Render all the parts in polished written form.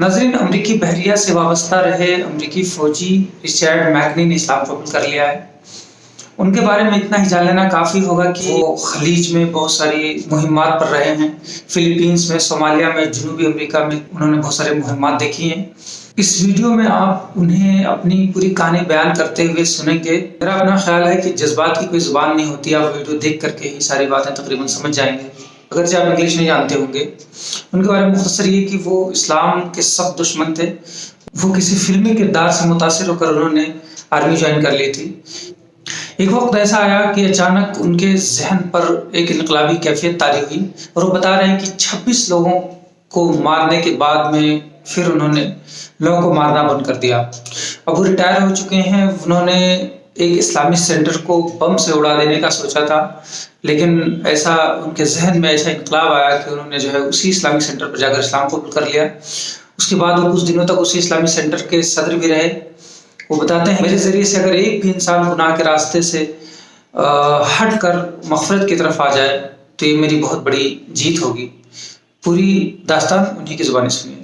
नाज़रीन, अमरीकी बहरिया से वाबस्ता रहे अमरीकी फ़ौजी रिचर्ड मैकनी ने इस्लाम कबूल कर लिया है। उनके बारे में इतना ही जान लेना काफ़ी होगा कि वो खलीज में बहुत सारी मुहिम्मात पर रहे हैं। फ़िलीपींस में, सोमालिया में, जनूबी अमेरिका में उन्होंने बहुत सारी मुहिम्मात देखी हैं। इस वीडियो में आप उन्हें अपनी पूरी कहानी बयान करते हुए सुनेंगे। मेरा अपना ख्याल है कि जज्बात की कोई ज़ुबान नहीं होती, आप वीडियो देख करके ही सारी बातें तकरीबन समझ जाएंगे। अगर जो आप इंग्लिश नहीं जानते होंगे, उनके बारे में मुख्तसर ये कि वो इस्लाम के सख्त दुश्मन थे। वो किसी फिल्मी किरदार से मुतासिर होकर उन्होंने आर्मी ज्वाइन कर ली थी। एक वक्त ऐसा आया कि अचानक उनके जहन पर एक इनकलाबी कैफियत तारी हुई और वो बता रहे हैं कि 26 लोगों को मारने के बाद में फिर उन्होंने लोगों को मारना बंद कर दिया। अब वो रिटायर हो चुके हैं। उन्होंने एक इस्लामिक सेंटर को बम से उड़ा देने का सोचा था, लेकिन ऐसा उनके जहन में ऐसा इनकलाब आया कि उन्होंने जो है उसी इस्लामिक सेंटर पर जाकर इस्लाम कबूल कर लिया। उसके बाद वो कुछ दिनों तक उसी इस्लामिक सेंटर के सदर भी रहे। वो बताते हैं, मेरे ज़रिए से अगर एक भी इंसान गुनाह के रास्ते से हट कर मग़फ़िरत की तरफ आ जाए तो ये मेरी बहुत बड़ी जीत होगी। पूरी दास्तान उन्हीं की ज़ुबानी सुनिए।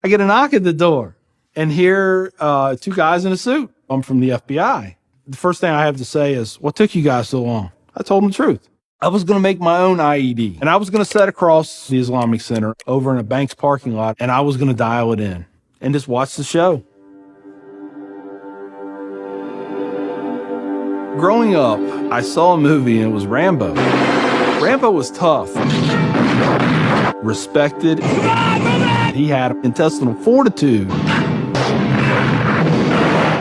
I get a knock at the door and hear two guys in a suit. I'm from the FBI. The first thing I have to say is, what took you guys so long? I told them the truth. I was going to make my own IED, and I was going to set across the Islamic Center over in a bank's parking lot, and I was going to dial it in and just watch the show. Growing up, I saw a movie, and it was Rambo. Rambo was tough, respected. He had intestinal fortitude.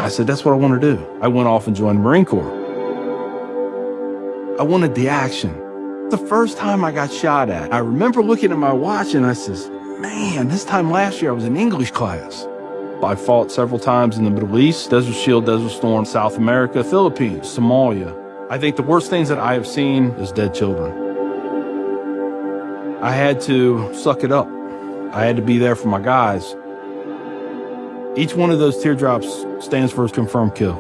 I said, that's what I want to do. I went off and joined the Marine Corps. I wanted the action. The first time I got shot at, I remember looking at my watch and I says, man, this time last year I was in English class. I fought several times in the Middle East, Desert Shield, Desert Storm, South America, Philippines, Somalia. I think the worst things that I have seen is dead children. I had to suck it up. I had to be there for my guys. Each one of those teardrops stands for a confirmed kill.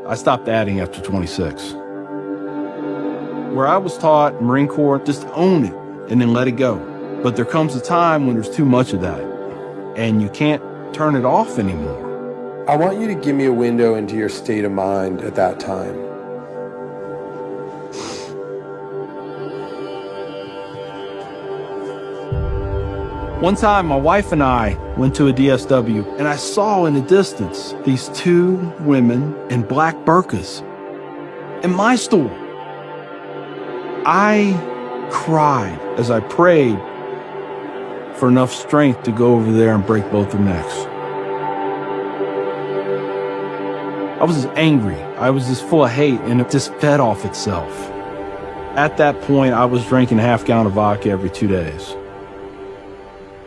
I stopped adding after 26. Where I was taught, Marine Corps, just own it and then let it go. But there comes a time when there's too much of that and you can't turn it off anymore. I want you to give me a window into your state of mind at that time. One time, my wife and I went to a DSW, and I saw in the distance these two women in black burqas in my store. I cried as I prayed for enough strength to go over there and break both their necks. I was just angry. I was just full of hate, and it just fed off itself. At that point, I was drinking a half-gallon of vodka every 2 days.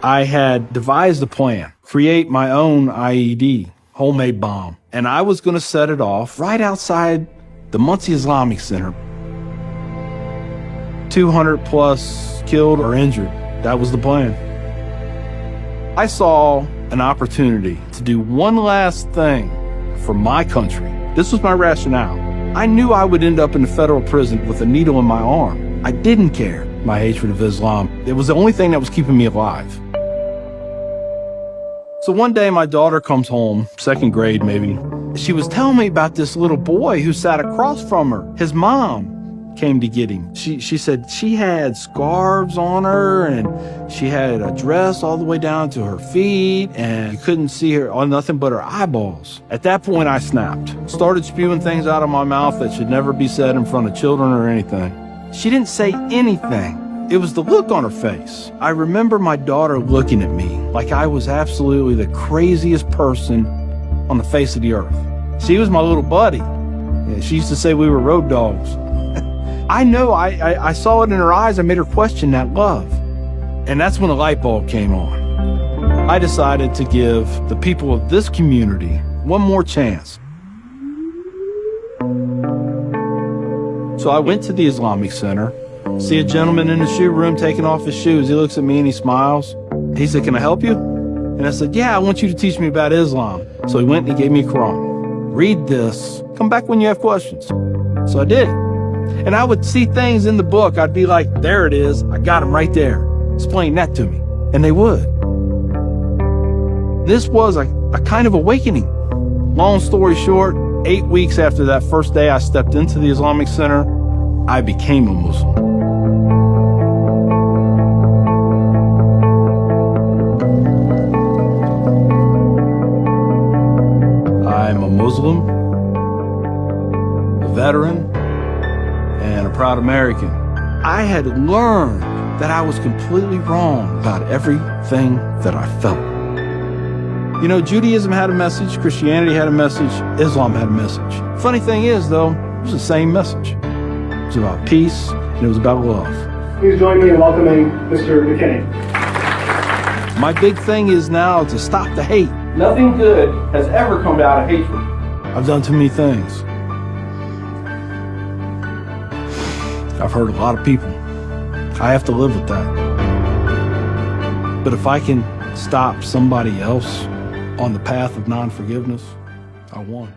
I had devised a plan, create my own IED, homemade bomb, and I was going to set it off right outside the Muncie Islamic Center. 200 plus killed or injured. That was the plan. I saw an opportunity to do one last thing for my country. This was my rationale. I knew I would end up in a federal prison with a needle in my arm. I didn't care. My hatred of Islam, it was the only thing that was keeping me alive. So one day my daughter comes home, second grade maybe. She was telling me about this little boy who sat across from her. His mom came to get him. She said she had scarves on her and she had a dress all the way down to her feet and you couldn't see her on nothing but her eyeballs. At that point I snapped, started spewing things out of my mouth that should never be said in front of children or anything. She didn't say anything. It was the look on her face. I remember my daughter looking at me like I was absolutely the craziest person on the face of the earth. She was my little buddy. She used to say we were road dogs. I know, I saw it in her eyes. I made her question that love. And that's when a light bulb came on. I decided to give the people of this community one more chance. So I went to the Islamic Center, see a gentleman in the shoe room taking off his shoes. He looks at me and he smiles. He said, can I help you? And I said, yeah, I want you to teach me about Islam. So he went and he gave me a Quran. Read this. Come back when you have questions. So I did. And I would see things in the book. I'd be like, there it is. I got him right there. Explain that to me. And they would. This was a kind of awakening. Long story short, 8 weeks after that first day I stepped into the Islamic Center, I became a Muslim. I'm a Muslim, a veteran, and a proud American. I had learned that I was completely wrong about everything that I felt. You know, Judaism had a message, Christianity had a message, Islam had a message. Funny thing is, though, it was the same message. It was about peace, and it was about love. Please join me in welcoming Mr. McKinney. My big thing is now to stop the hate. Nothing good has ever come out of hatred. I've done too many things. I've hurt a lot of people. I have to live with that. But if I can stop somebody else on the path of non-forgiveness, I won.